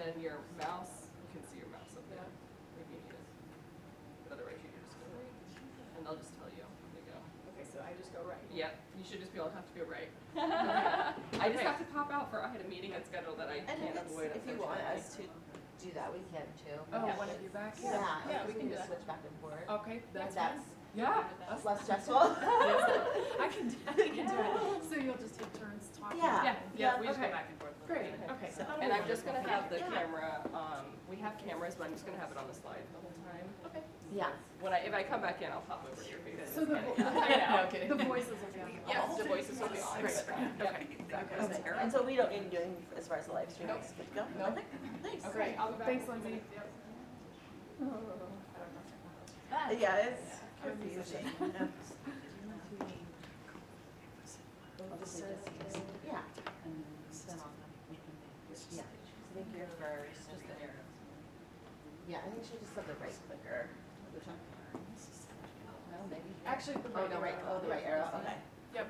then your mouse, you can see your mouse up there if you need it. But otherwise you just go right, and they'll just tell you to go. Okay, so I just go right. Yep, you should just be able to have to go right. I just have to pop out I had a meeting that's scheduled that I And can't avoid. if you want unfortunately. us to do that, we can too. Oh, Yeah. one of you back? Yeah, Yeah, like, we can do just that. switch back and forth. Okay, that's That's fine. Yeah. It's less stressful. I can do it. So you'll just take turns talking? Yeah. Yeah, we just okay. go back and forth. Great, okay. So- And I'm just gonna have the Yeah. camera, we have cameras, but I'm just gonna have it on the slide the whole time. Okay. Yeah. If I come back in, I'll pop over to your face. So the, No kidding. the voices will be on. Yes, the voices will be on. Great. Yep. Okay. And so we don't need to do anything as far as the live stream Nope. is good to go? Nope. Okay, thanks. Great, thanks Lindsay. Yeah, it's confusing. Yeah. Yeah. I think you're first. Yeah, I think she just said the right clicker. Well, maybe. Actually, the Oh, the right, oh, the right arrow, okay. Yep.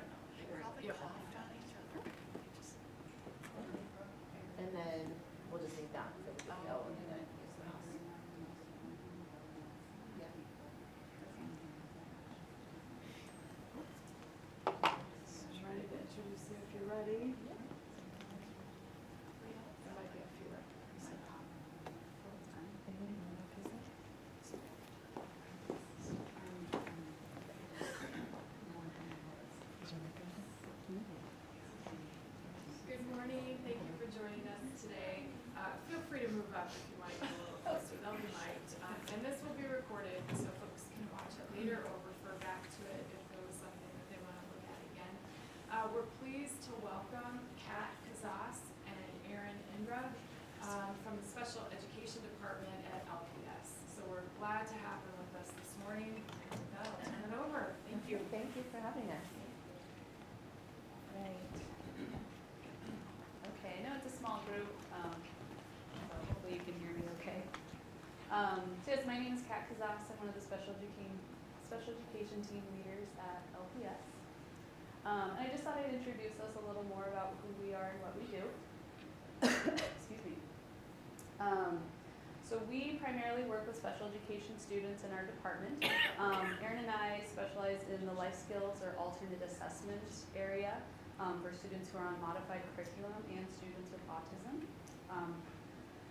Yep. And then we'll just need that for the video and then use the mouse. Yeah. I'm ready to introduce you if you're ready. There might be a few records. Good morning, thank you for joining us today. Feel free to move up if you want to get a little closer, they'll be mic'd. And this will be recorded so folks can watch it later or refer back to it if there was something that they want to look at again. We're pleased to welcome Kat Kazas and Erin Indra from the Special Education Department at LPS. So we're glad to have them with us this morning. And with that, I'll turn it over. Thank you. Thank you for having us. Right. Okay, I know it's a small group, so hopefully you can hear me okay. So yes, my name is Kat Kazas. I'm one of the special education team leaders at LPS. And I just thought I'd introduce us a little more about who we are and what we do. Excuse me. So we primarily work with special education students in our department. Erin and I specialize in the life skills or alternate assessment area for students who are on modified curriculum and students with autism.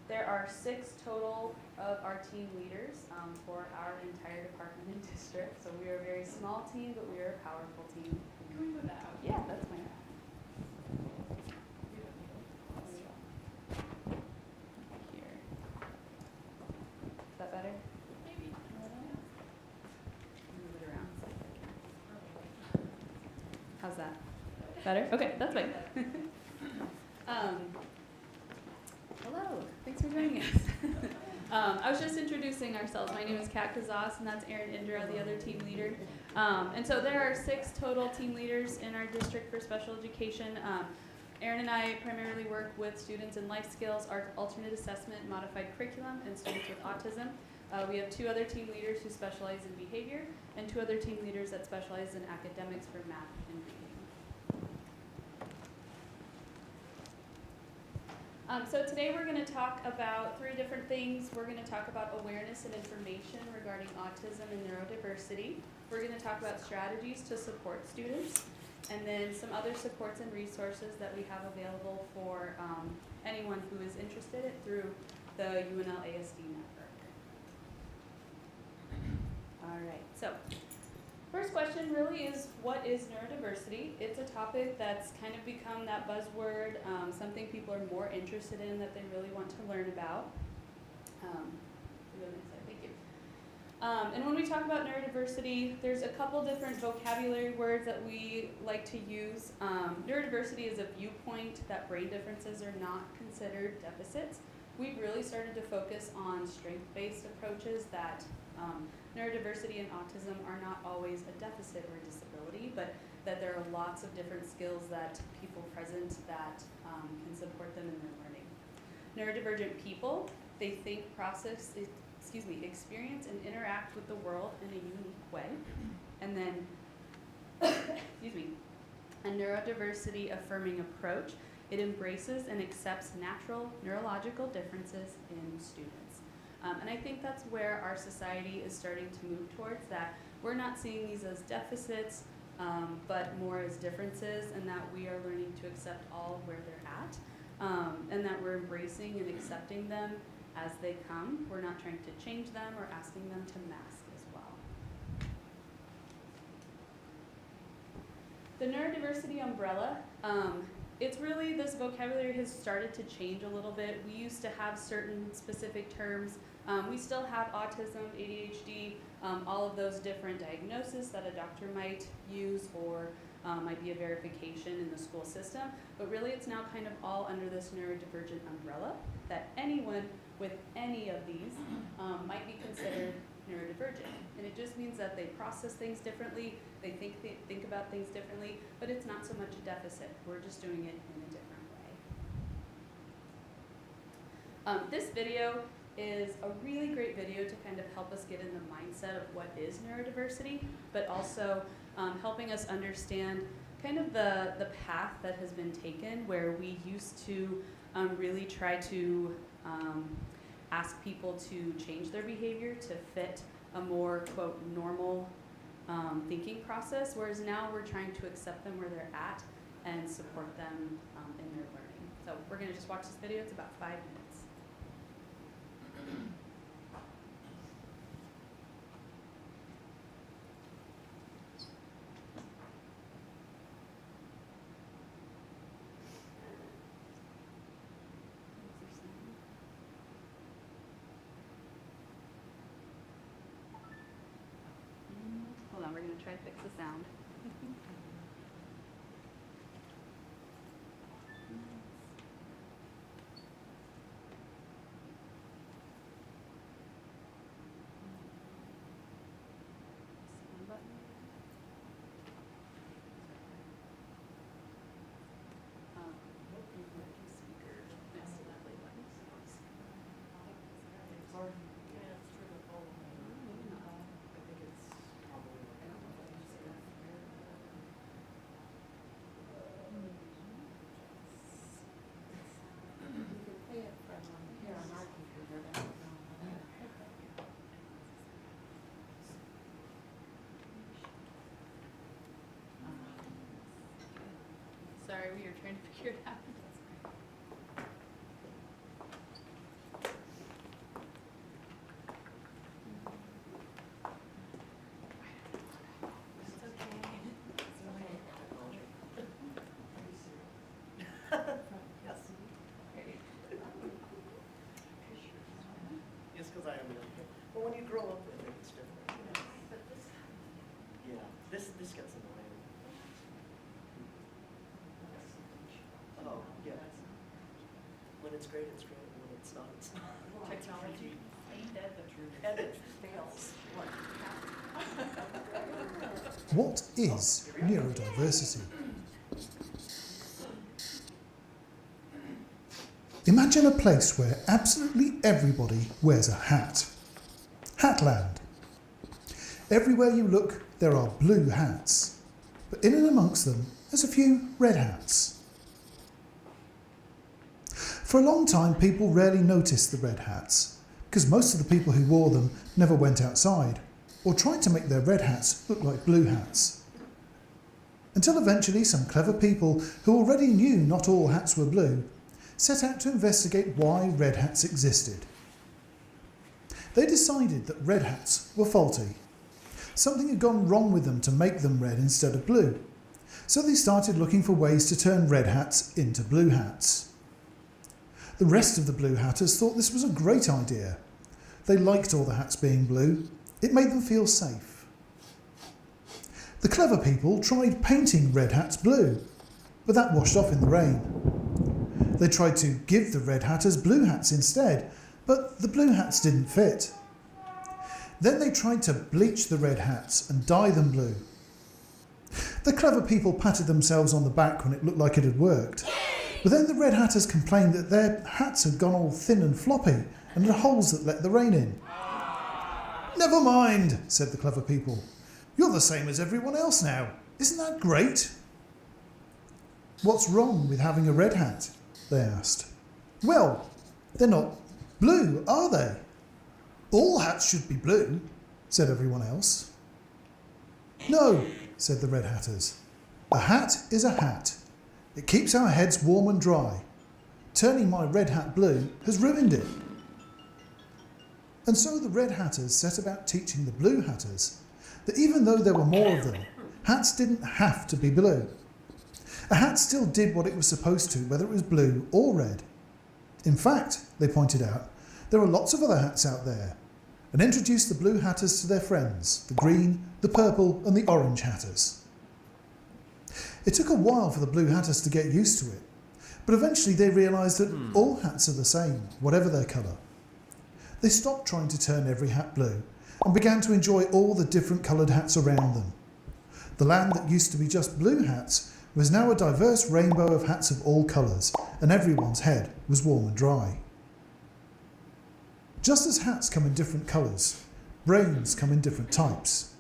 There are 6 total of our team leaders for our entire department and district. So we are a very small team, but we are a powerful team. Can we move that out? Yeah, that's fine. Here. Is that better? Maybe. Move it around so I can. How's that? Better? Okay, that's fine. Hello, thanks for joining us. I was just introducing ourselves. My name is Kat Kazas, and that's Erin Indra, the other team leader. And so there are 6 total team leaders in our district for special education. Erin and I primarily work with students in life skills, alternate assessment, modified curriculum, and students with autism. We have 2 other team leaders who specialize in behavior, and 2 other team leaders that specialize in academics for math and reading. So today we're going to talk about 3 different things. We're going to talk about awareness and information regarding autism and neurodiversity. We're going to talk about strategies to support students, and then some other supports and resources that we have available for anyone who is interested through the UNL ASD network. All right, so first question really is, what is neurodiversity? It's a topic that's kind of become that buzzword, something people are more interested in, that they really want to learn about. Thank you. And when we talk about neurodiversity, there's a couple different vocabulary words that we like to use. Neurodiversity is a viewpoint that brain differences are not considered deficits. We've really started to focus on strength-based approaches that neurodiversity and autism are not always a deficit or a disability, but that there are lots of different skills that people present that can support them in their learning. Neurodivergent people, they think, process, experience and interact with the world in a unique way. And then, a neurodiversity affirming approach It embraces and accepts natural neurological differences in students. And I think that's where our society is starting to move towards, that we're not seeing these as deficits, but more as differences, and that we are learning to accept all where they're at, and that we're embracing and accepting them as they come. We're not trying to change them or asking them to mask as well. The neurodiversity umbrella, it's really, this vocabulary has started to change a little bit. We used to have certain specific terms. We still have autism, ADHD, all of those different diagnoses that a doctor might use or might be a verification in the school system. But really it's now kind of all under this neurodivergent umbrella, that anyone with any of these might be considered neurodivergent. And it just means that they process things differently, they think about things differently, but it's not so much a deficit. We're just doing it in a different way. This video is a really great video to kind of help us get in the mindset of what is neurodiversity, but also helping us understand kind of the path that has been taken, where we used to really try to ask people to change their behavior to fit a more, quote, normal thinking process, whereas now we're trying to accept them where they're at and support them in their learning. So we're gonna just watch this video, it's about 5 minutes. Hold on, we're gonna try to fix the sound. Sound button. Speaker next to that play button. Maybe not. Play it from here on our computer, but I don't know how that- Sorry, we were trying to figure it out. Yes, because I am young. But when you grow up with it, it's different. Yeah, this gets annoying. Oh, yeah. When it's great, it's great. And when it's not, it's not. Technology ain't that the truth, and it fails. What is neurodiversity? Imagine a place where absolutely everybody wears a hat. Hatland. Everywhere you look, there are blue hats, but in and amongst them, there's a few red hats. For a long time, people rarely noticed the red hats, because most of the people who wore them never went outside, or tried to make their red hats look like blue hats. Until eventually some clever people who already knew not all hats were blue set out to investigate why red hats existed. They decided that red hats were faulty. Something had gone wrong with them to make them red instead of blue. So they started looking for ways to turn red hats into blue hats. The rest of the blue hatters thought this was a great idea. They liked all the hats being blue. It made them feel safe. The clever people tried painting red hats blue, but that washed off in the rain. They tried to give the red hatters blue hats instead, but the blue hats didn't fit. Then they tried to bleach the red hats and dye them blue. The clever people patted themselves on the back when it looked like it had worked. But then the red hatters complained that their hats had gone all thin and floppy and had holes that let the rain in. "Never mind," said the clever people. "You're the same as everyone else now. Isn't that great?" What's wrong with having a red hat? They asked. Well, they're not blue, are they? All hats should be blue, said everyone else. No, said the Red Hatters. A hat is a hat. It keeps our heads warm and dry. Turning my red hat blue has ruined it. And so the Red Hatters set about teaching the Blue Hatters that even though there were more of them, hats didn't have to be blue. A hat still did what it was supposed to, whether it was blue or red. In fact, they pointed out, there are lots of other hats out there, and introduced the Blue Hatters to their friends, the green, the purple and the orange Hatters. It took a while for the Blue Hatters to get used to it, but eventually they realised that all hats are the same, whatever their colour. They stopped trying to turn every hat blue and began to enjoy all the different coloured hats around them. The land that used to be just blue hats was now a diverse rainbow of hats of all colours, and everyone's head was warm and dry. Just as hats come in different colours, brains come in different types.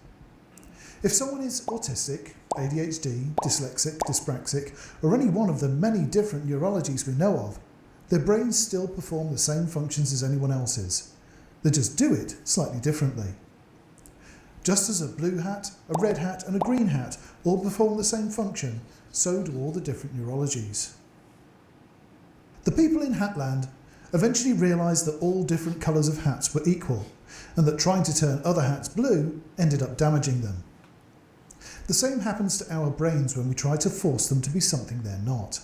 If someone is autistic, ADHD, dyslexic, dyspraxic, or any one of the many different neurologies we know of, their brains still perform the same functions as anyone else's. They just do it slightly differently. Just as a blue hat, a red hat and a green hat all perform the same function, so do all the different neurologies. The people in Hatland eventually realised that all different colours of hats were equal, and that trying to turn other hats blue ended up damaging them. The same happens to our brains when we try to force them to be something they're not.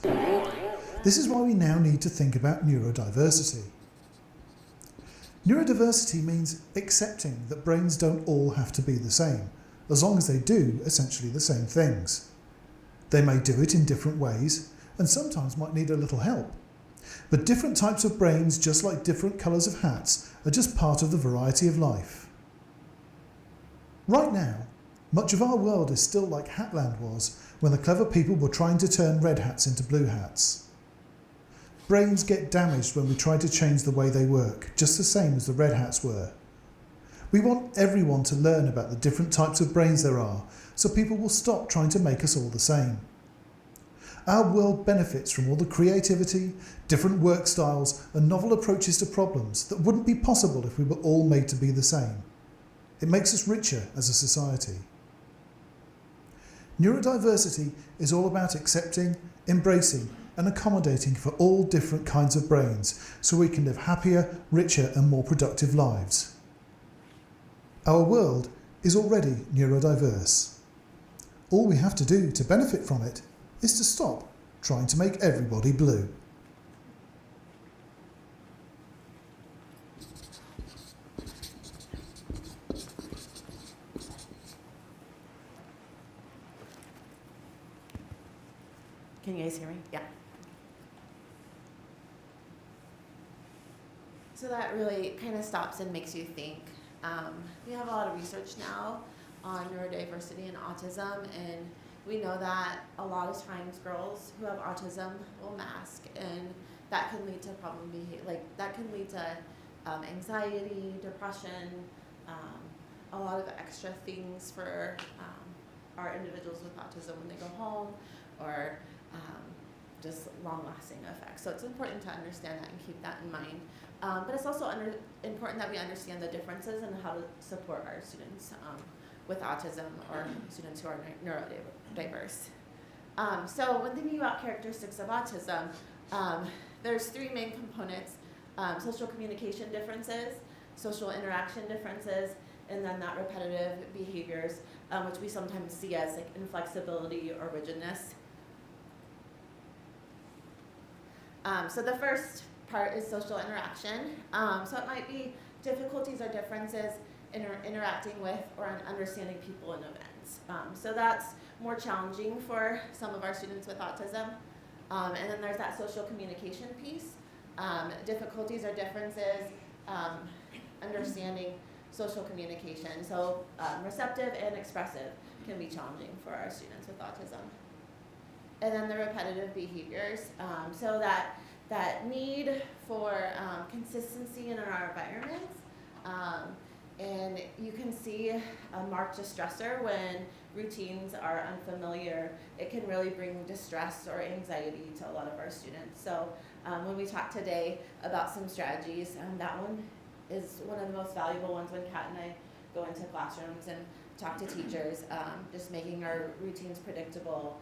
This is why we now need to think about neurodiversity. Neurodiversity means accepting that brains don't all have to be the same, as long as they do essentially the same things. They may do it in different ways, and sometimes might need a little help. But different types of brains, just like different colours of hats, are just part of the variety of life. Right now, much of our world is still like Hatland was when the clever people were trying to turn red hats into blue hats. Brains get damaged when we try to change the way they work, just the same as the red hats were. We want everyone to learn about the different types of brains there are, so people will stop trying to make us all the same. Our world benefits from all the creativity, different work styles and novel approaches to problems that wouldn't be possible if we were all made to be the same. It makes us richer as a society. Neurodiversity is all about accepting, embracing and accommodating for all different kinds of brains so we can live happier, richer and more productive lives. Our world is already neurodiverse. All we have to do to benefit from it is to stop trying to make everybody blue. Can you guys hear me? Yeah. So that really kind of stops and makes you think. We have a lot of research now on neurodiversity and autism, and we know that a lot of times girls who have autism will mask, and that can lead to problem behavior, like that can lead to anxiety, depression, a lot of extra things for our individuals with autism when they go home, or just long-lasting effects. So it's important to understand that and keep that in mind. But it's also important that we understand the differences and how to support our students with autism or students who are neurodiverse. So when thinking about characteristics of autism, there's three main components: social communication differences, social interaction differences, and then that repetitive behaviors, which we sometimes see as like inflexibility or rigidness. So the first part is social interaction. So it might be difficulties or differences in interacting with or understanding people and events. So that's more challenging for some of our students with autism. And then there's that social communication piece. Difficulties or differences, understanding social communication. So receptive and expressive can be challenging for our students with autism. And then the repetitive behaviors, so that need for consistency in our environments, and you can see a marked distressor when routines are unfamiliar. It can really bring distress or anxiety to a lot of our students. So when we talk today about some strategies, that one is one of the most valuable ones when Kat and I go into classrooms and talk to teachers, just making our routines predictable,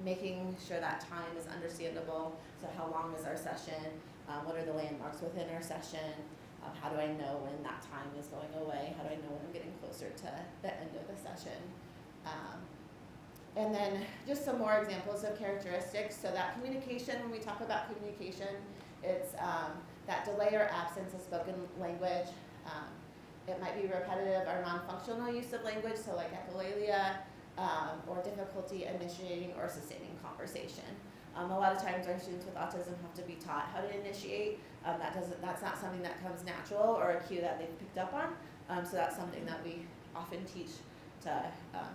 making sure that time is understandable. So how long is our session? What are the landmarks within our session? How do I know when that time is going away? How do I know when I'm getting closer to the end of the session? And then just some more examples of characteristics. So that communication, when we talk about communication, it's that delay or absence of spoken language. It might be repetitive or non-functional use of language, so like echolalia, or difficulty initiating or sustaining conversation. A lot of times our students with autism have to be taught how to initiate. That's not something that comes natural or a cue that they've picked up on. So that's something that we often teach to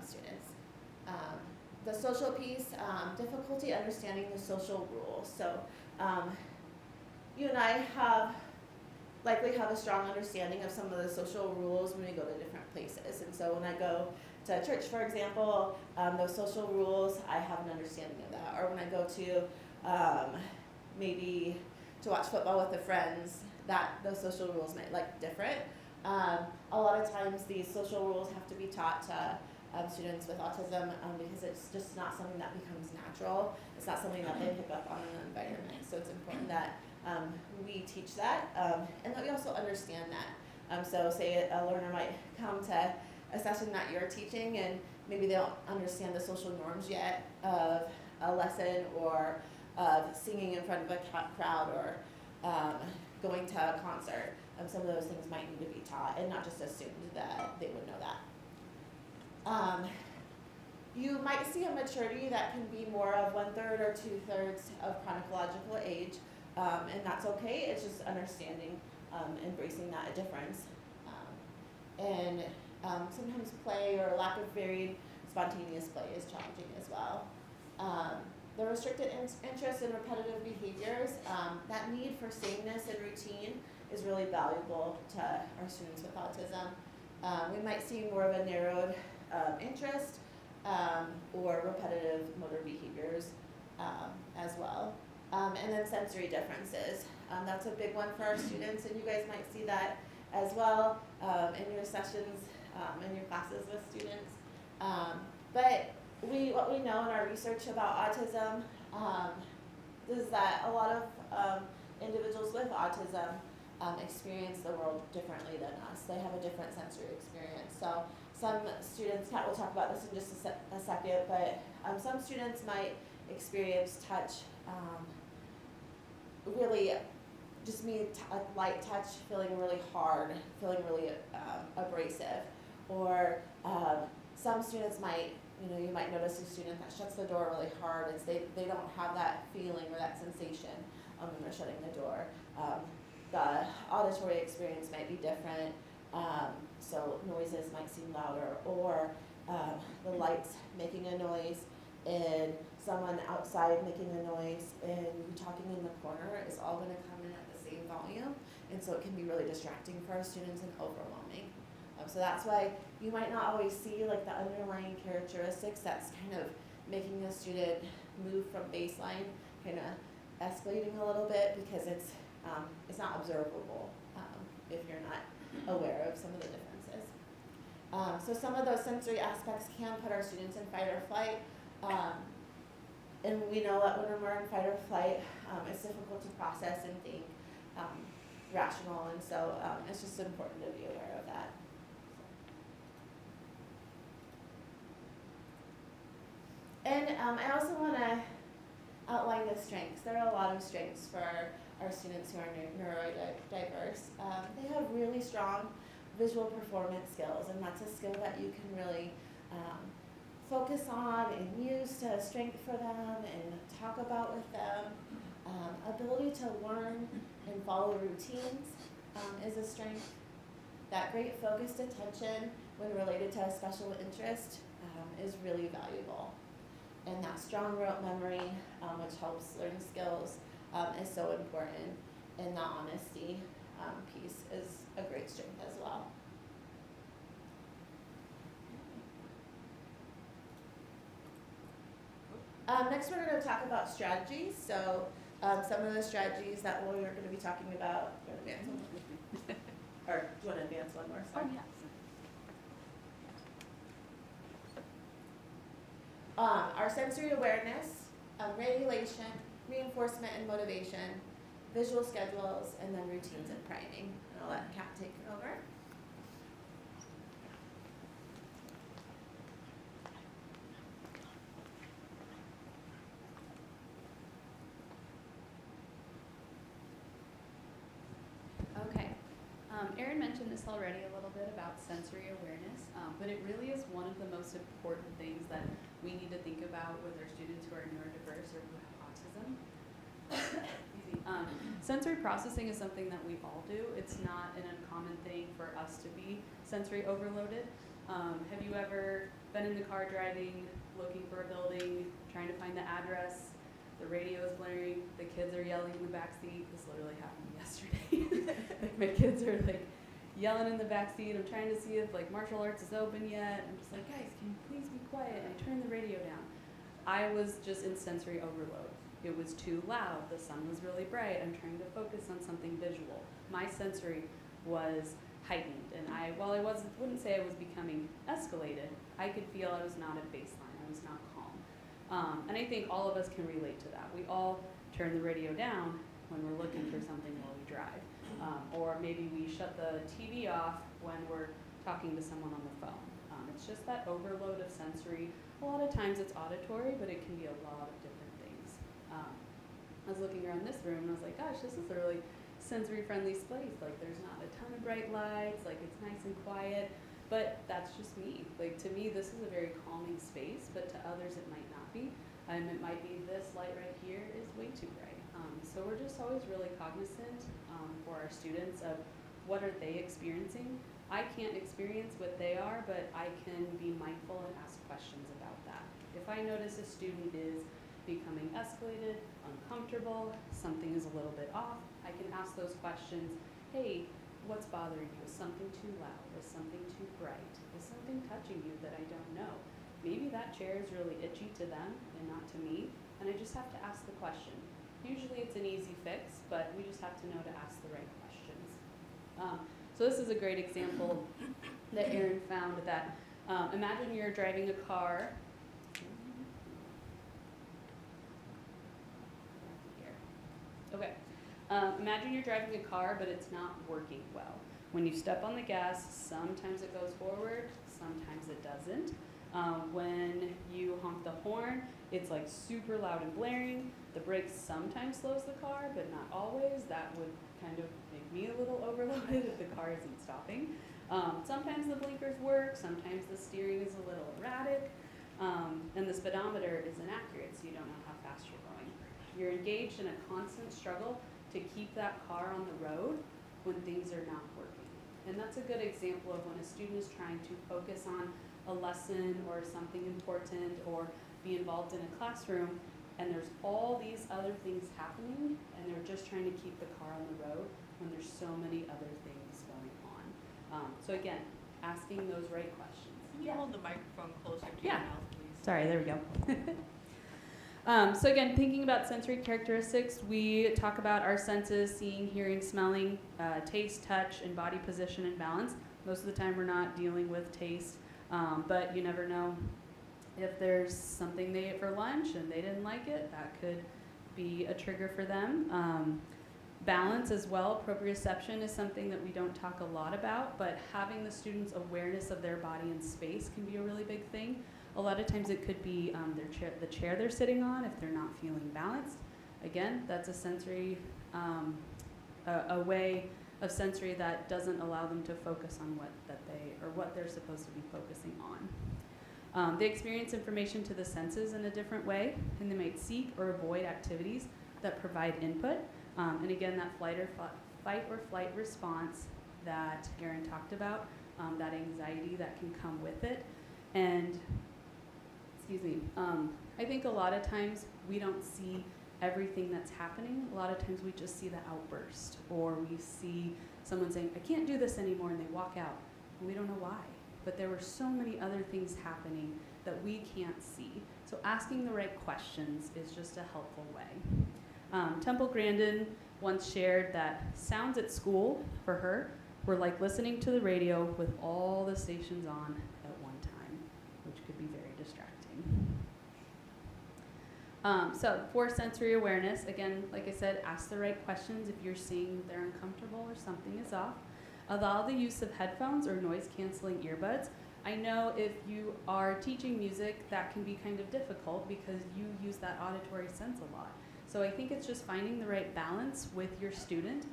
students. The social piece, difficulty understanding the social rules. So you and I likely have a strong understanding of some of the social rules when we go to different places. And so when I go to church, for example, those social rules, I have an understanding of that. Or when I go to maybe to watch football with the friends, those social rules might look different. A lot of times these social rules have to be taught to students with autism because it's just not something that becomes natural. It's not something that they pick up on in the environment. So it's important that we teach that and that we also understand that. So say a learner might come to a session that you're teaching and maybe they don't understand the social norms yet of a lesson or of singing in front of a crowd or going to a concert. Some of those things might need to be taught and not just assumed that they would know that. You might see a maturity that can be more of 1/3 or 2/3 of chronological age, and that's okay. It's just understanding, embracing that difference. And sometimes play or lack of varied spontaneous play is challenging as well. The restricted interest in repetitive behaviors, that need for sameness and routine is really valuable to our students with autism. We might see more of a narrowed interest or repetitive motor behaviors as well. And then sensory differences. That's a big one for our students, and you guys might see that as well in your sessions, in your classes with students. But what we know in our research about autism is that a lot of individuals with autism experience the world differently than us. They have a different sensory experience. So some students, Kat will talk about this in just a second, but some students might experience touch really just like light touch feeling really hard, feeling really abrasive. Or some students might, you might notice a student that shuts the door really hard. They don't have that feeling or that sensation when they're shutting the door. The auditory experience might be different, so noises might seem louder, or the lights making a noise and someone outside making a noise and you talking in the corner is all going to come in at the same volume, and so it can be really distracting for our students and overwhelming. So that's why you might not always see like the underlying characteristics that's kind of making the student move from baseline, kind of escalating a little bit, because it's not observable if you're not aware of some of the differences. So some of those sensory aspects can put our students in fight or flight. And we know that when we're in fight or flight, it's difficult to process and think rational, and so it's just important to be aware of that. And I also want to outline the strengths. There are a lot of strengths for our students who are neurodiverse. They have really strong visual performance skills, and that's a skill that you can really focus on and use to strength for them and talk about with them. Ability to learn and follow routines is a strength. That great focused attention when related to a special interest is really valuable. And that strong rote memory, which helps learn skills, is so important. And that honesty piece is a great strength as well. Next, we're going to talk about strategies. So, some of the strategies that we're going to be talking about. Or do you want to advance one more? Sorry. Our sensory awareness, regulation, reinforcement and motivation, visual schedules, and then routines and priming. And I'll let Kat take it over. Okay. Erin mentioned this already a little bit about sensory awareness, but it really is one of the most important things that we need to think about with our students who are neurodiverse or who have autism. Excuse me. Sensory processing is something that we all do. It's not an uncommon thing for us to be sensory overloaded. Have you ever been in the car driving, looking for a building, trying to find the address, the radio is blaring, the kids are yelling in the back seat? This literally happened yesterday. Like my kids are like yelling in the back seat. I'm trying to see if like martial arts is open yet. I'm just like, guys, can you please be quiet? And I turn the radio down. I was just in sensory overload. It was too loud. The sun was really bright. I'm trying to focus on something visual. My sensory was heightened, and while I wouldn't say I was becoming escalated, I could feel I was not at baseline. I was not calm. And I think all of us can relate to that. We all turn the radio down when we're looking for something while we drive. Or maybe we shut the TV off when we're talking to someone on the phone. It's just that overload of sensory. A lot of times it's auditory, but it can be a lot of different things. I was looking around this room and I was like, gosh, this is a really sensory-friendly space. Like there's not a ton of bright lights, like it's nice and quiet, but that's just me. Like to me, this is a very calming space, but to others it might not be. It might be this light right here is way too bright. So we're just always really cognizant for our students of what are they experiencing. I can't experience what they are, but I can be mindful and ask questions about that. If I notice a student is becoming escalated, uncomfortable, something is a little bit off, I can ask those questions. Hey, what's bothering you? Is something too loud? Is something too bright? Is something touching you that I don't know? Maybe that chair is really itchy to them and not to me, and I just have to ask the question. Usually it's an easy fix, but we just have to know to ask the right questions. So this is a great example that Erin found that imagine you're driving a car. Okay. Imagine you're driving a car, but it's not working well. When you step on the gas, sometimes it goes forward, sometimes it doesn't. When you honk the horn, it's like super loud and blaring. The brakes sometimes slows the car, but not always. That would kind of make me a little overloaded if the car isn't stopping. Sometimes the blinkers work, sometimes the steering is a little erratic, and the speedometer is inaccurate, so you don't know how fast you're going. You're engaged in a constant struggle to keep that car on the road when things are not working. And that's a good example of when a student is trying to focus on a lesson or something important or be involved in a classroom, and there's all these other things happening, and they're just trying to keep the car on the road when there's so many other things going on. So again, asking those right questions. Can you hold the microphone closer to your mouth, please? Sorry, there we go. So again, thinking about sensory characteristics, we talk about our senses, seeing, hearing, smelling, taste, touch, and body position and balance. Most of the time we're not dealing with taste, but you never know. If there's something they ate for lunch and they didn't like it, that could be a trigger for them. Balance as well, proprioception is something that we don't talk a lot about, but having the students' awareness of their body and space can be a really big thing. A lot of times it could be the chair they're sitting on if they're not feeling balanced. Again, that's a sensory, a way of sensory that doesn't allow them to focus on what they're supposed to be focusing on. They experience information to the senses in a different way, and they might seek or avoid activities that provide input. And again, that fight or flight response that Erin talked about, that anxiety that can come with it. And, excuse me, I think a lot of times we don't see everything that's happening. A lot of times we just see the outburst, or we see someone saying, I can't do this anymore, and they walk out. And we don't know why. But there were so many other things happening that we can't see. So asking the right questions is just a helpful way. Temple Grandin once shared that sounds at school, for her, were like listening to the radio with all the stations on at one time, which could be very distracting. So for sensory awareness, again, like I said, ask the right questions if you're seeing they're uncomfortable or something is off. Allow the use of headphones or noise-canceling earbuds. I know if you are teaching music, that can be kind of difficult because you use that auditory sense a lot. So I think it's just finding the right balance with your student,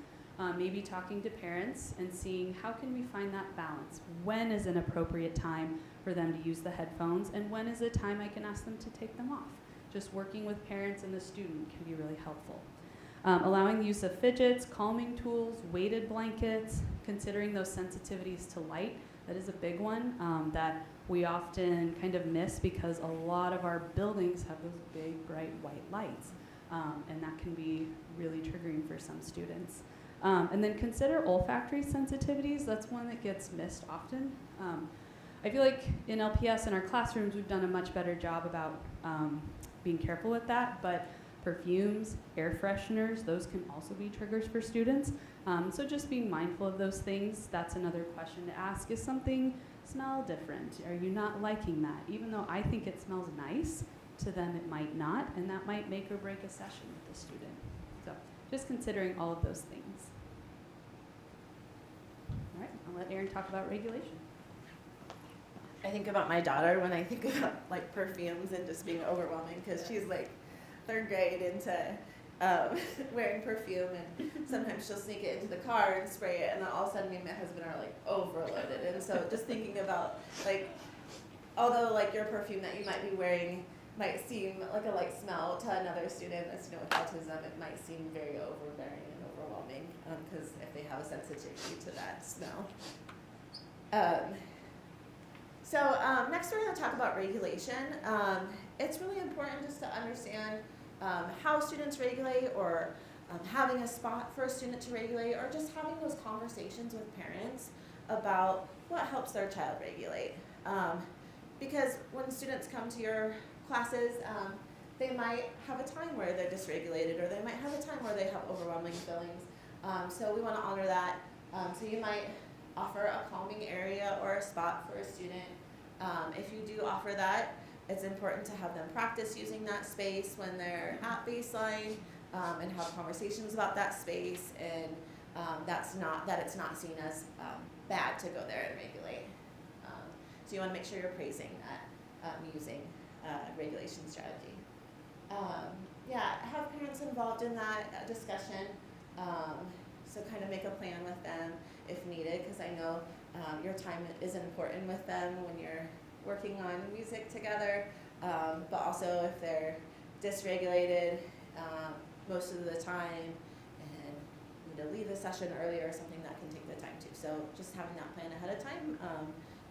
maybe talking to parents and seeing how can we find that balance. When is an appropriate time for them to use the headphones, and when is a time I can ask them to take them off? Just working with parents and the student can be really helpful. Allowing the use of fidgets, calming tools, weighted blankets, considering those sensitivities to light. That is a big one that we often kind of miss because a lot of our buildings have those big, bright white lights. And that can be really triggering for some students. And then consider olfactory sensitivities. That's one that gets missed often. I feel like in LPS in our classrooms, we've done a much better job about being careful with that, but perfumes, air fresheners, those can also be triggers for students. So just being mindful of those things, that's another question to ask. Is something smell different? Are you not liking that? Even though I think it smells nice, to them it might not, and that might make or break a session with the student. So just considering all of those things. All right, I'll let Erin talk about regulation. I think about my daughter when I think about like perfumes and just being overwhelming because she's like 3rd grade into wearing perfume, and sometimes she'll sneak it into the car and spray it, and then all of a sudden me and my husband are like overloaded. And so just thinking about like, although like your perfume that you might be wearing might seem like a light smell to another student, a student with autism, it might seem very overbearing and overwhelming because if they have a sensitivity to that smell. Next we're going to talk about regulation. It's really important just to understand how students regulate, or having a spot for a student to regulate, or just having those conversations with parents about what helps their child regulate. Because when students come to your classes, they might have a time where they're dysregulated, or they might have a time where they have overwhelming feelings. So we want to honor that. So you might offer a calming area or a spot for a student. If you do offer that, it's important to have them practice using that space when they're at baseline, and have conversations about that space, and that it's not seen as bad to go there and regulate. So you want to make sure you're praising that using regulation strategy. Have parents involved in that discussion. So kind of make a plan with them if needed, because I know your time is important with them when you're working on music together, but also if they're dysregulated most of the time and need to leave the session earlier or something, that can take the time too. So just having that plan ahead of time,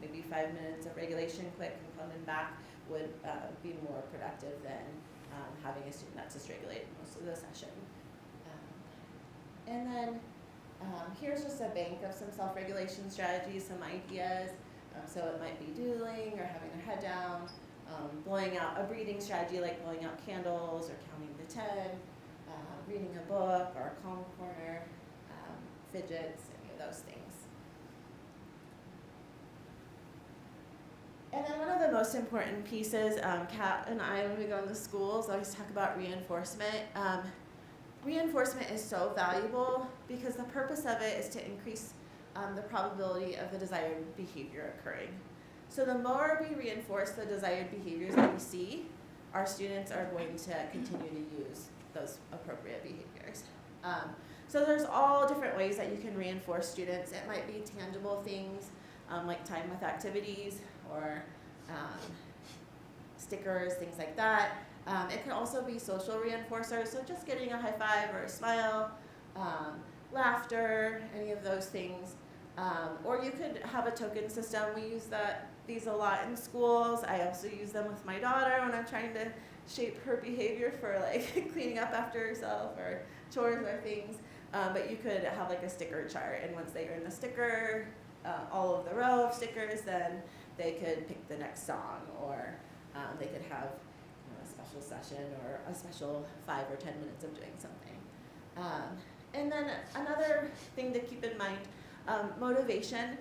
maybe 5 minutes of regulation, quick, and coming back would be more productive than having a student that's dysregulated most of the session. And then here's just a bank of some self-regulation strategies, some ideas. So it might be doodling or having their head down, blowing out a breathing strategy like blowing out candles or counting to 10, reading a book or a calm corner, fidgets, any of those things. And then one of the most important pieces, Kat and I, when we go into schools, always talk about reinforcement. Reinforcement is so valuable because the purpose of it is to increase the probability of the desired behavior occurring. So the more we reinforce the desired behaviors that we see, our students are going to continue to use those appropriate behaviors. So there's all different ways that you can reinforce students. It might be tangible things like time with activities or stickers, things like that. It can also be social reinforcers, so just getting a high five or a smile, laughter, any of those things. Or you could have a token system. We use these a lot in schools. I also use them with my daughter when I'm trying to shape her behavior for like cleaning up after herself or chores or things. But you could have like a sticker chart, and once they earn the sticker, all of the row of stickers, then they could pick the next song, or they could have a special session or a special 5 or 10 minutes of doing something. And then another thing to keep in mind, motivation.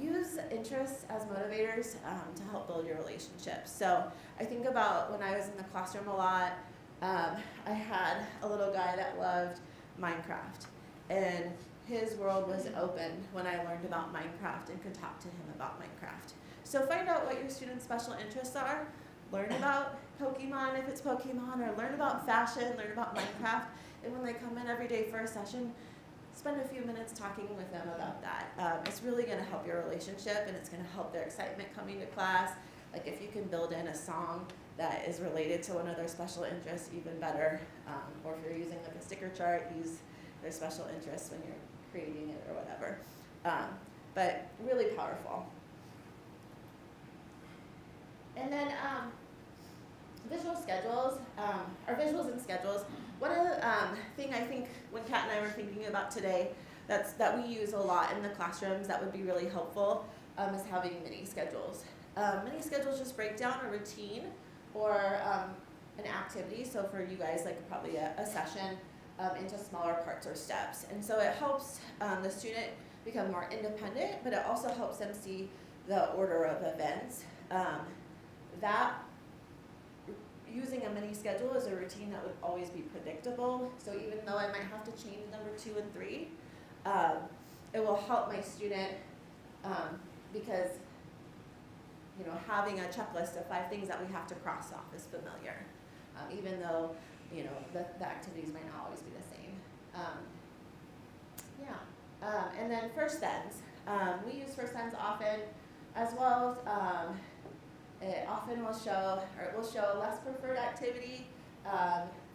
Use interests as motivators to help build your relationships. So I think about when I was in the classroom a lot, I had a little guy that loved Minecraft, and his world was open when I learned about Minecraft and could talk to him about Minecraft. So find out what your students' special interests are, learn about Pokemon if it's Pokemon, or learn about fashion, learn about Minecraft, and when they come in every day for a session, spend a few minutes talking with them about that. It's really going to help your relationship, and it's going to help their excitement coming to class. Like if you can build in a song that is related to one of their special interests, even better. Or if you're using like a sticker chart, use their special interests when you're creating it or whatever. But really powerful. And then visual schedules, or visuals and schedules. One of the thing I think when Kat and I were thinking about today that we use a lot in the classrooms that would be really helpful is having mini schedules. Mini schedules just break down a routine or an activity. So for you guys, like probably a session into smaller parts or steps. And so it helps the student become more independent, but it also helps them see the order of events. Using a mini schedule is a routine that would always be predictable. So even though I might have to change number 2 and 3, it will help my student because having a checklist of 5 things that we have to cross off is familiar, even though the activities might not always be the same. And then first thens. We use first thens often, as well as it often will show less preferred activity,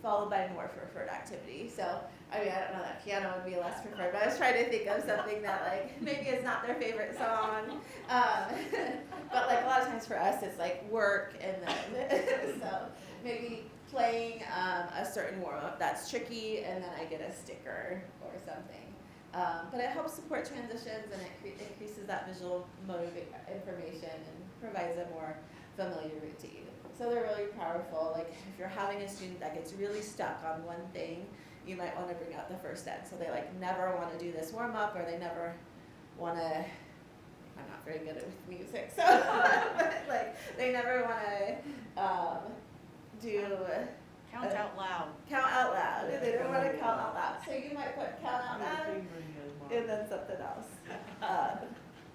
followed by more preferred activity. So, I mean, I don't know that piano would be less preferred, but I was trying to think of something that like maybe it's not their favorite song. But like a lot of times for us, it's like work, and then so maybe playing a certain warm-up that's tricky, and then I get a sticker or something. But it helps support transitions, and it increases that visual information and provides a more familiar routine. So they're really powerful. Like if you're having a student that gets really stuck on one thing, you might want to bring out the first then. So they like never want to do this warm up, or they never want to. I'm not very good with music, so but like they never want to do. Count out loud. Count out loud. They don't want to count out loud. So you might put count out loud and then something else.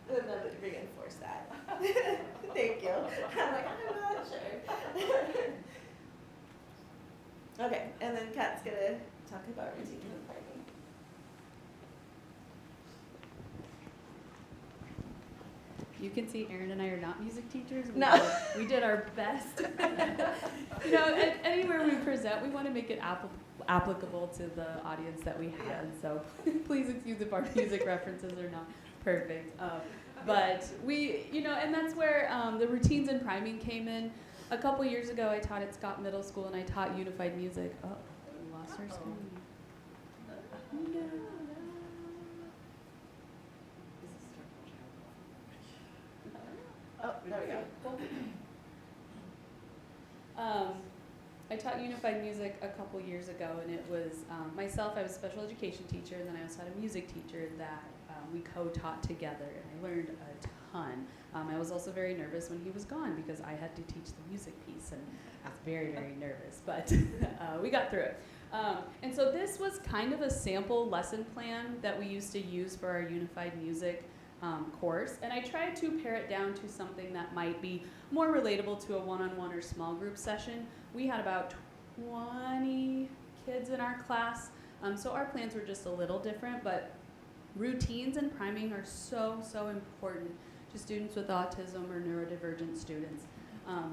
And then reinforce that. Thank you. I'm like, I'm not sure. Okay, and then Kat's gonna talk about routine and party. You can see Erin and I are not music teachers. No. We did our best. Anywhere we present, we want to make it applicable to the audience that we have. And so please excuse if our music references are not perfect. But we, and that's where the routines and priming came in. A couple years ago, I taught at Scott Middle School, and I taught unified music. Oh, we lost our screen. No. Oh, there we go. I taught unified music a couple years ago, and it was myself. I was a special education teacher, and then I also had a music teacher that we co-taught together, and I learned a ton. I was also very nervous when he was gone because I had to teach the music piece, and I was very, very nervous, but we got through it. And so this was kind of a sample lesson plan that we used to use for our unified music course, and I tried to pare it down to something that might be more relatable to a one-on-one or small group session. We had about 20 kids in our class, so our plans were just a little different, but routines and priming are so, so important to students with autism or neurodivergent students.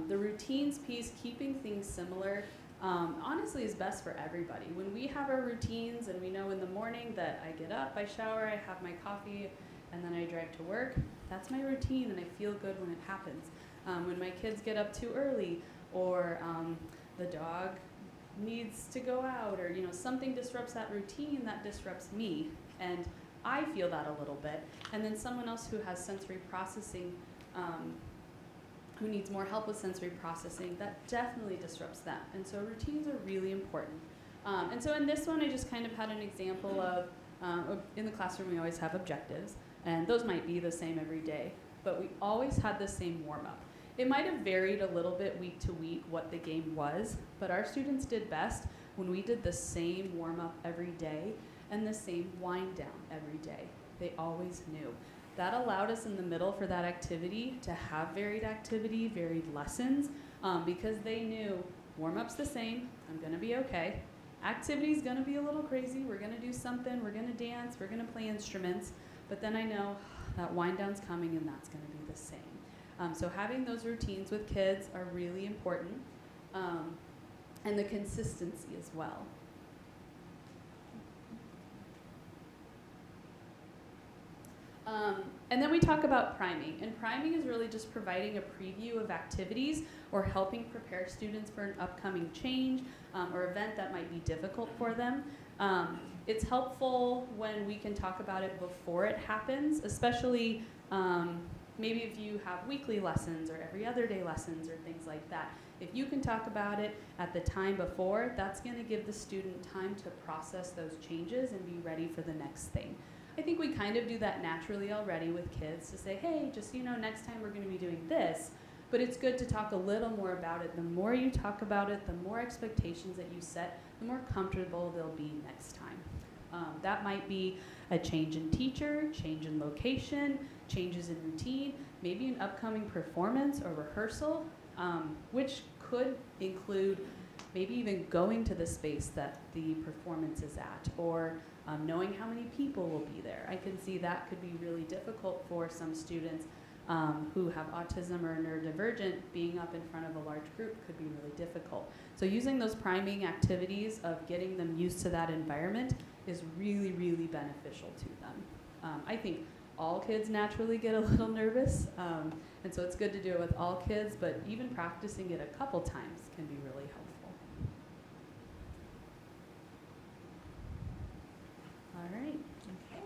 The routines piece, keeping things similar, honestly is best for everybody. When we have our routines and we know in the morning that I get up, I shower, I have my coffee, and then I drive to work, that's my routine, and I feel good when it happens. When my kids get up too early, or the dog needs to go out, or something disrupts that routine, that disrupts me, and I feel that a little bit. And then someone else who has sensory processing, who needs more help with sensory processing, that definitely disrupts them. And so routines are really important. And so in this one, I just kind of had an example of, in the classroom we always have objectives, and those might be the same every day, but we always had the same warm-up. It might have varied a little bit week to week what the game was, but our students did best when we did the same warm-up every day and the same wind down every day. They always knew. That allowed us in the middle for that activity to have varied activity, varied lessons, because they knew warm-up's the same, I'm gonna be okay. Activity's gonna be a little crazy, we're gonna do something, we're gonna dance, we're gonna play instruments, but then I know that wind down's coming and that's gonna be the same. So having those routines with kids are really important, and the consistency as well. And then we talk about priming, and priming is really just providing a preview of activities or helping prepare students for an upcoming change or event that might be difficult for them. It's helpful when we can talk about it before it happens, especially maybe if you have weekly lessons or every other day lessons or things like that. If you can talk about it at the time before, that's going to give the student time to process those changes and be ready for the next thing. I think we kind of do that naturally already with kids to say, hey, just next time we're going to be doing this. But it's good to talk a little more about it. The more you talk about it, the more expectations that you set, the more comfortable they'll be next time. That might be a change in teacher, change in location, changes in routine, maybe an upcoming performance or rehearsal, which could include maybe even going to the space that the performance is at, or knowing how many people will be there. I can see that could be really difficult for some students who have autism or are neurodivergent. Being up in front of a large group could be really difficult. So using those priming activities of getting them used to that environment is really, really beneficial to them. I think all kids naturally get a little nervous, and so it's good to do it with all kids, but even practicing it a couple times can be really helpful. All right.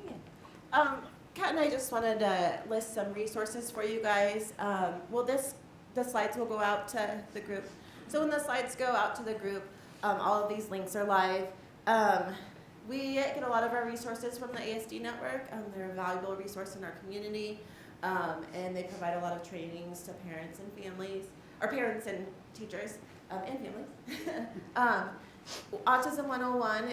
Okay. Kat and I just wanted to list some resources for you guys. The slides will go out to the group. So when the slides go out to the group, all of these links are live. We get a lot of our resources from the ASD network. They're a valuable resource in our community, and they provide a lot of trainings to parents and families, or parents and teachers, and families. Autism 101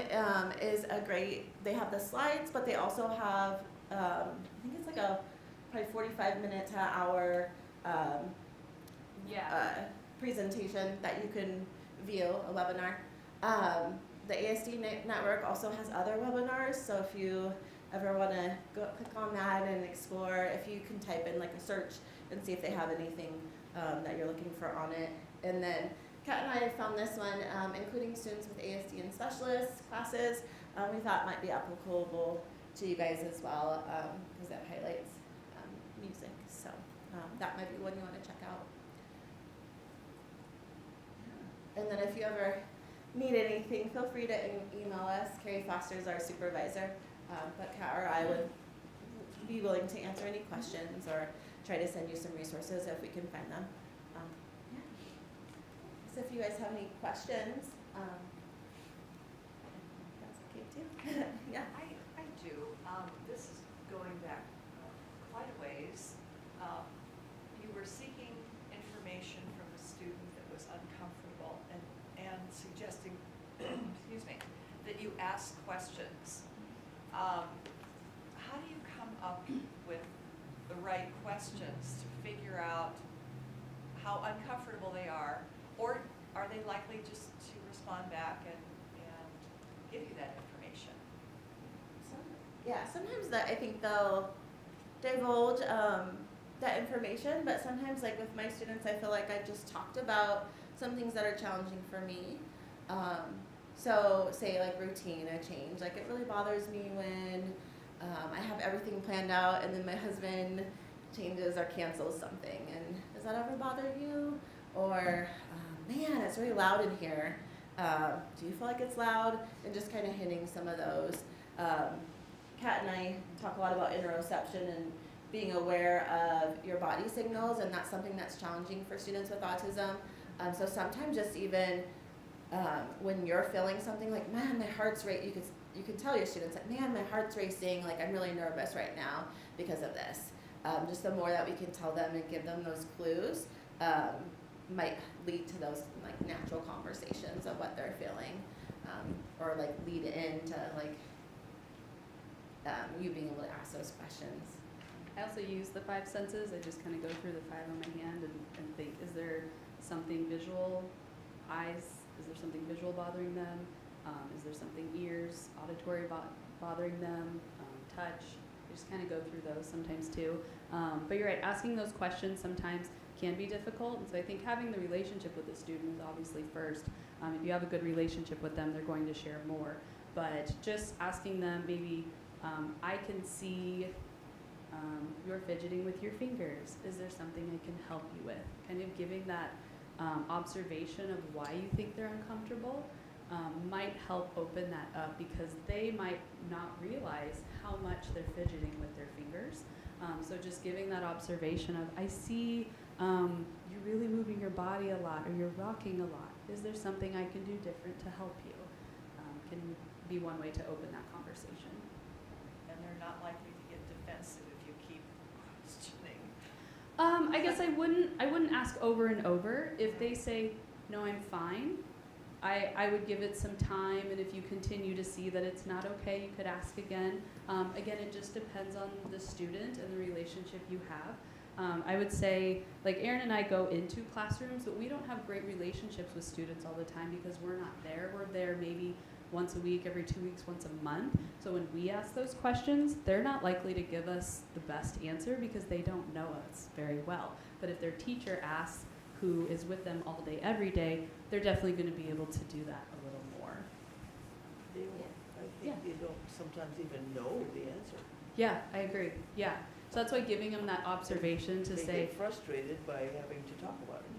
is a great, they have the slides, but they also have, I think it's like a probably 45-minute to an hour presentation that you can view, a webinar. The ASD network also has other webinars, so if you ever want to go click on that and explore, if you can type in like a search and see if they have anything that you're looking for on it. And then Kat and I found this one, including students with ASD and specialists classes, we thought might be applicable to you guys as well, because that highlights music. So that might be one you want to check out. And then if you ever need anything, feel free to email us. Carrie Foster is our supervisor, but Kat or I would be willing to answer any questions or try to send you some resources if we can find them. So if you guys have any questions, that's okay too. Yeah. I do. This is going back quite a ways. You were seeking information from a student that was uncomfortable and suggesting, excuse me, that you ask questions. How do you come up with the right questions to figure out how uncomfortable they are? Or are they likely just to respond back and give you that information? Yeah, sometimes I think they'll divulge that information, but sometimes like with my students, I feel like I just talked about some things that are challenging for me. So say like routine, a change, like it really bothers me when I have everything planned out and then my husband changes or cancels something, and does that ever bother you? Or man, it's really loud in here. Do you feel like it's loud? And just kind of hitting some of those. Kat and I talk a lot about interoception and being aware of your body signals, and that's something that's challenging for students with autism. So sometimes just even when you're feeling something like, man, my heart's rate, you can tell your students like, man, my heart's racing, like I'm really nervous right now because of this. Just the more that we can tell them and give them those clues might lead to those like natural conversations of what they're feeling, or like lead into like you being able to ask those questions. I also use the 5 senses. I just kind of go through the 5 on my hand and think, is there something visual? Eyes, is there something visual bothering them? Is there something ears, auditory bothering them? Touch. I just kind of go through those sometimes too. But you're right, asking those questions sometimes can be difficult. And so I think having the relationship with the student is obviously first. If you have a good relationship with them, they're going to share more. But just asking them, maybe I can see you're fidgeting with your fingers. Is there something I can help you with? Kind of giving that observation of why you think they're uncomfortable might help open that up, because they might not realize how much they're fidgeting with their fingers. So just giving that observation of, I see you're really moving your body a lot, or you're rocking a lot. Is there something I can do different to help you? Can be one way to open that conversation. And they're not likely to get defensive if you keep questioning. I guess I wouldn't ask over and over. If they say, no, I'm fine, I would give it some time, and if you continue to see that it's not okay, you could ask again. Again, it just depends on the student and the relationship you have. I would say, like Erin and I go into classrooms, but we don't have great relationships with students all the time because we're not there. We're there maybe once a week, every 2 weeks, once a month. So when we ask those questions, they're not likely to give us the best answer because they don't know us very well. But if their teacher asks, who is with them all day, every day, they're definitely going to be able to do that a little more. They won't, I think they don't sometimes even know the answer. Yeah, I agree. Yeah. So that's why giving them that observation to They say, get frustrated by having to talk about it.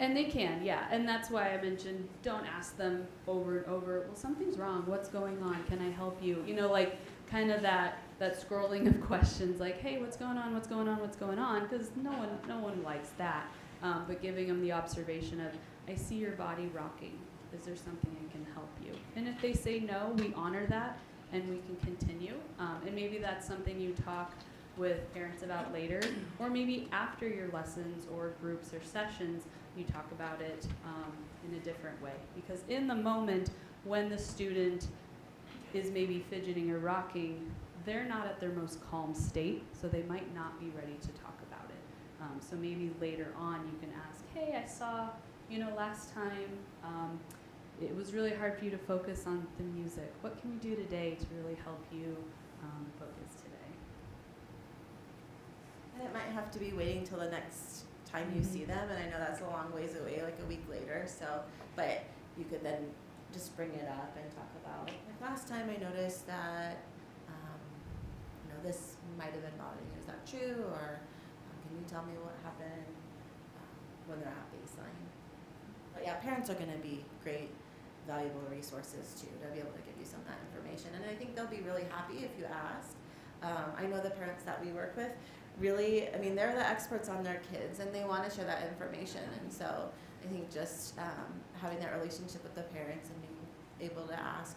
and they can, yeah. And that's why I mentioned don't ask them over and over, well, something's wrong. What's going on? Can I help you? You know, like kind of that scrolling of questions like, hey, what's going on? What's going on? What's going on? Because no one likes that. But giving them the observation of, I see your body rocking. Is there something I can help you? And if they say no, we honor that and we can continue. And maybe that's something you talk with parents about later, or maybe after your lessons or groups or sessions, you talk about it in a different way. Because in the moment when the student is maybe fidgeting or rocking, they're not at their most calm state, so they might not be ready to talk about it. So maybe later on you can ask, hey, I saw, last time it was really hard for you to focus on the music. What can we do today to really help you focus today? And it might have to be waiting till the next time you see them, and I know that's a long ways away, like a week later, but you could then just bring it up and talk about, like last time I noticed that, this might have been bothering you. Is that true? Or can you tell me what happened when they're at baseline? But yeah, parents are gonna be great, valuable resources too, to be able to give you some of that information. And I think they'll be really happy if you ask. I know the parents that we work with, really, they're the experts on their kids and they want to share that information. And so I think just having that relationship with the parents and being able to ask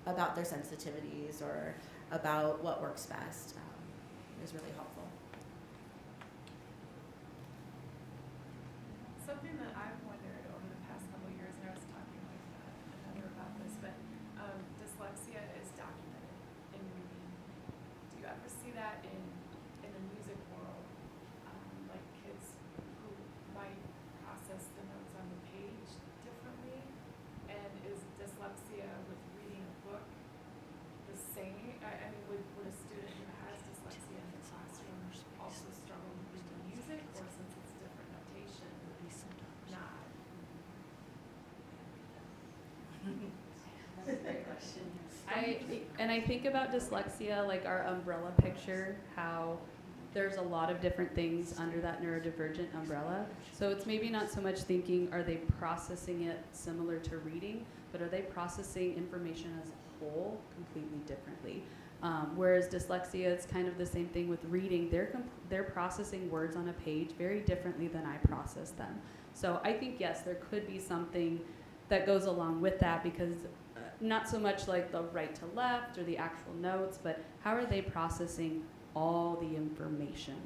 about their sensitivities or about what works best is really helpful. Something that I've wondered over the past couple of years, and I was talking with another about this, but dyslexia is documented in reading. Do you ever see that in the music world? Like kids who might process the notes on the page differently? And is dyslexia with reading a book the same? Would a student who has dyslexia in the classroom also struggle with reading music, or since it's different notation, not? That's a great question. I think about dyslexia like our umbrella picture, how there's a lot of different things under that neurodivergent umbrella. So it's maybe not so much thinking, are they processing it similar to reading, but are they processing information as a whole completely differently? Whereas dyslexia, it's kind of the same thing with reading. They're processing words on a page very differently than I process them. So I think, yes, there could be something that goes along with that, because not so much like the right to left or the actual notes, but how are they processing all the information?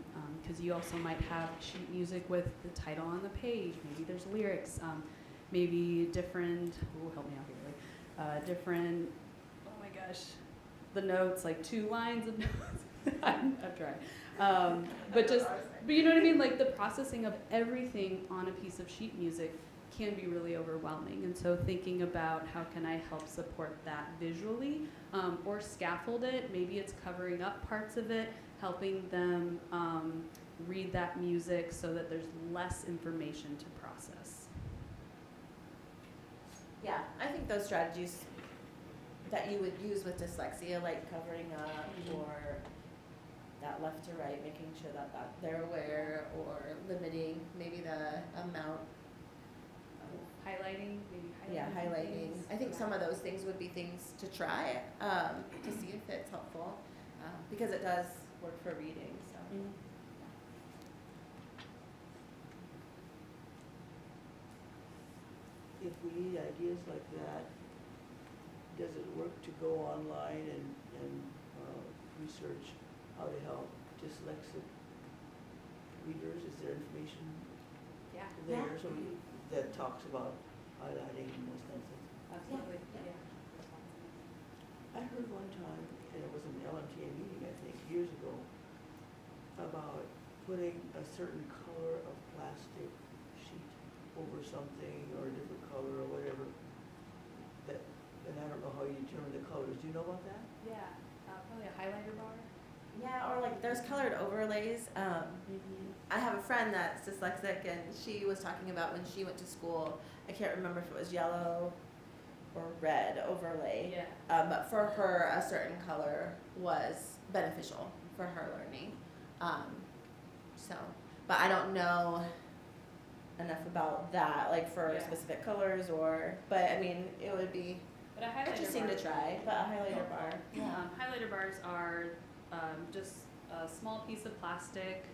Because you also might have sheet music with the title on the page. Maybe there's lyrics. Maybe different, help me out here, like, different, oh my gosh, the notes, like 2 lines of notes. I've tried. But you know what I mean? Like the processing of everything on a piece of sheet music can be really overwhelming. And so thinking about how can I help support that visually, or scaffold it. Maybe it's covering up parts of it, helping them read that music so that there's less information to process. Yeah, I think those strategies that you would use with dyslexia, like covering up or that left to right, making sure that they're aware, or limiting maybe the amount. Highlighting, maybe highlighting. Yeah, highlighting. things. I think Yeah. some of those things would be things to try to see if it's helpful, because it does work for reading. So. Mhm. If we need ideas like that, does it work to go online and research how to help dyslexic readers? Is there information Yeah, there Yeah. so that talks about highlighting and those kinds of things? absolutely. Yeah. Yeah. I heard one time, and it was an LMTA meeting, I think, years ago, about putting a certain color of plastic sheet over something, or a different color or whatever. That, and I don't know how you determine the colors. Do you know about that? Yeah, probably a highlighter bar. Yeah, or like there's colored overlays. I have a friend that's dyslexic, and she was talking about when she went to school. I can't remember if it was yellow or red overlay. Yeah. But for her, a certain color was beneficial for her learning. So, but I don't know enough about that, like for Yeah. specific colors but I mean, it would be But a highlighter interesting bar. to try. But a highlighter bar. Highlighter bars are just a small piece of plastic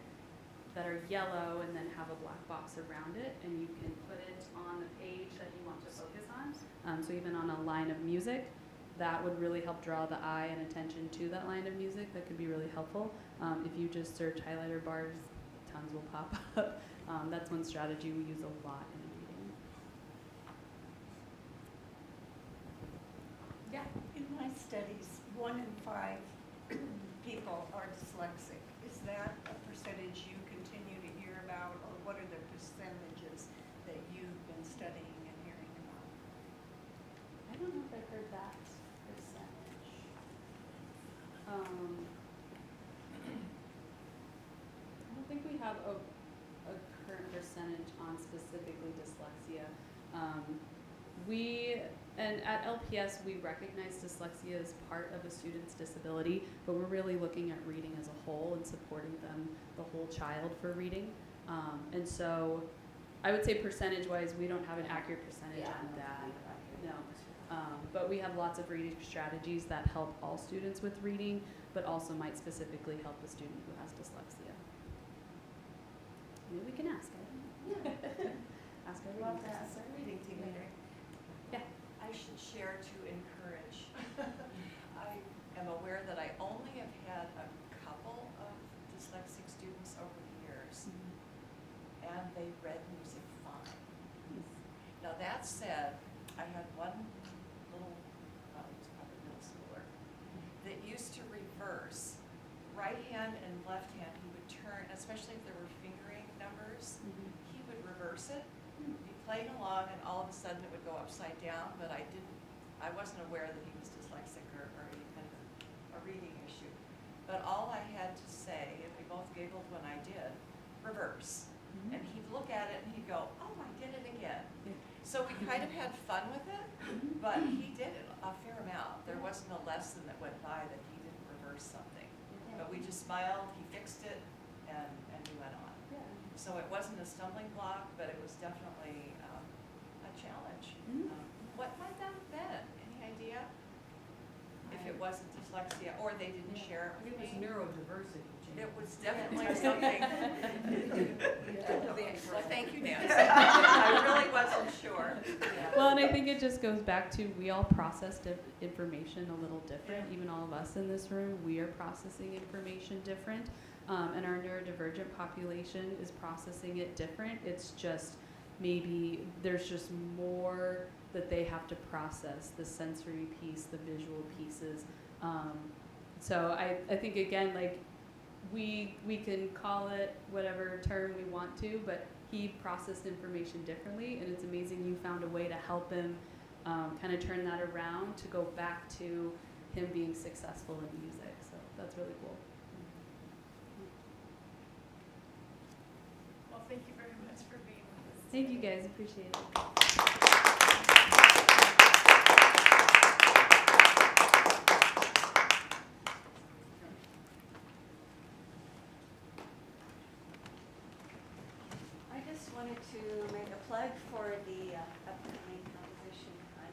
that are yellow and then have a black box around it, and you can put it on the page that you want to focus on. So even on a line of music, that would really help draw the eye and attention to that line of music. That could be really helpful. If you just search highlighter bars, tons will pop up. That's one strategy we use a lot in reading. Yeah. In my studies, 1 in 5 people are dyslexic. Is that a percentage you continue to hear about, or what are the percentages that you've been studying and hearing about? I don't know if I've heard that percentage. I don't think we have a current percentage on specifically dyslexia. And at LPS, we recognize dyslexia as part of a student's disability, but we're really looking at reading as a whole and supporting them, the whole child, for reading. And so I would say percentage-wise, we don't have an accurate percentage on that. No. But we have lots of reading strategies that help all students with reading, but also might specifically help a student who has dyslexia. Maybe we can ask. I don't know. Ask our Love reading to ask professor. our reading team later. I should share to encourage. I am aware that I only have had a couple of dyslexic students over the years, and they read music fine. Now that said, I had one little, he was probably middle schooler, that used to reverse. Right hand and left hand, he would turn, especially if there were fingering numbers, he would reverse it. Be playing along, and all of a sudden it would go upside down, but I wasn't aware that he was dyslexic or any kind of a reading issue. But all I had to say, and we both giggled when I did, reverse. And he'd look at it and he'd go, oh, I did it again. So we kind of had fun with it, but he did it a fair amount. There wasn't a lesson that went by that he didn't reverse something. But we just smiled, he fixed it, and we went on. Yeah. So it wasn't a stumbling block, but it was definitely a challenge. Mhm. What might that have been? Any idea? If it wasn't dyslexia, or they didn't share it It with was me? neurodiversity. It was definitely something. Well, thank you, Nancy. I really wasn't sure. Well, and I think it just goes back to we all process information a little different. Even all of us in this room, we are processing information different. And our neurodivergent population is processing it different. It's just maybe there's just more that they have to process, the sensory piece, the visual pieces. So I think, again, like, we can call it whatever term we want to, but he processed information differently, and it's amazing you found a way to help him kind of turn that around to go back to him being successful in music. So that's really cool. Well, thank you very much for being with us. Thank you guys, appreciate it. I just wanted to make a plug for the upcoming